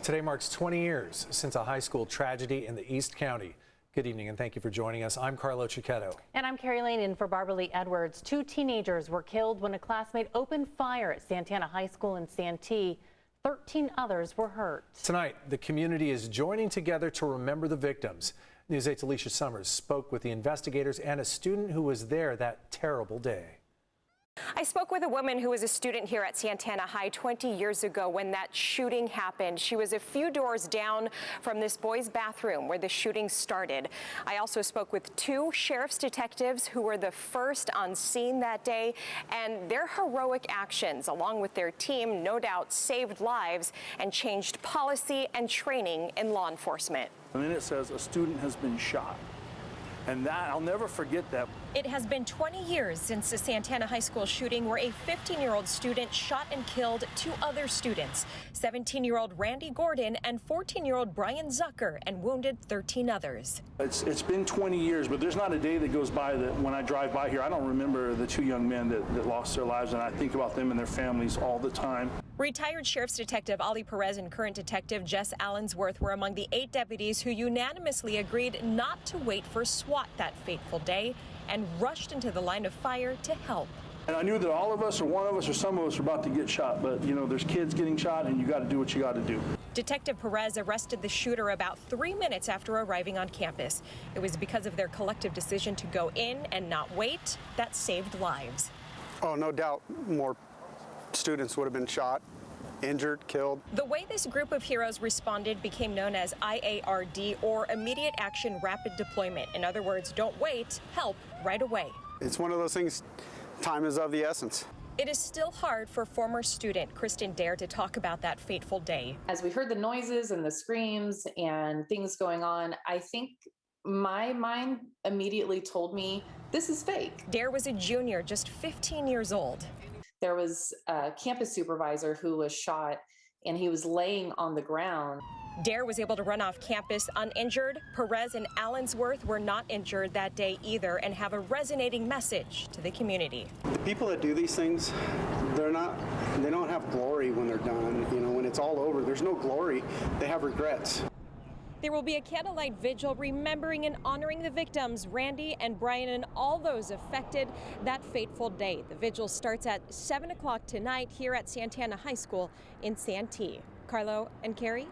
Today marks 20 years since a high school tragedy in the East County. Good evening and thank you for joining us. I'm Carlo Cicchetto. And I'm Carrie Lane in for Barbara Lee Edwards. 2 teenagers were killed when a classmate opened fire at Santana High School in Santee. 13 others were hurt. Tonight, the community is joining together to remember the victims. News 8's Alicia Summers spoke with the investigators and a student who was there that terrible day. I spoke with a woman who was a student here at Santana High 20 years ago when that shooting happened. She was a few doors down from this boys' bathroom where the shooting started. I also spoke with 2 sheriff's detectives who were the first on scene that day, and their heroic actions, along with their team, no doubt saved lives and changed policy and training in law enforcement. And then it says a student has been shot. And that, I'll never forget that. It has been 20 years since the Santana High School shooting where a 15-year-old student shot and killed 2 other students, 17-year-old Randy Gordon and 14-year-old Brian Zucker, and wounded 13 others. It's been 20 years, but there's not a day that goes by that when I drive by here, I don't remember the 2 young men that lost their lives, and I think about them and their families all the time. Retired Sheriff's Detective Ali Perez and current Detective Jess Allensworth were among the 8 deputies who unanimously agreed not to wait for SWAT that fateful day and rushed into the line of fire to help. And I knew that all of us or one of us or some of us were about to get shot, but you know, there's kids getting shot and you got to do what you got to do. Detective Perez arrested the shooter about 3 minutes after arriving on campus. It was because of their collective decision to go in and not wait that saved lives. Oh, no doubt more students would have been shot, injured, killed. The way this group of heroes responded became known as IARD, or Immediate Action Rapid Deployment. In other words, don't wait, help right away. It's one of those things, time is of the essence. It is still hard for former student Kristen Dare to talk about that fateful day. As we heard the noises and the screams and things going on, I think my mind immediately told me this is fake. Dare was a junior, just 15 years old. There was a campus supervisor who was shot and he was laying on the ground. Dare was able to run off campus uninjured. Perez and Allensworth were not injured that day either and have a resonating message to the community. The people that do these things, they don't have glory when they're done. You know, when it's all over, there's no glory. They have regrets. There will be a candlelight vigil remembering and honoring the victims, Randy and Brian, and all those affected that fateful day. The vigil starts at 7 o'clock tonight here at Santana High School in Santee. Carlo and Carrie?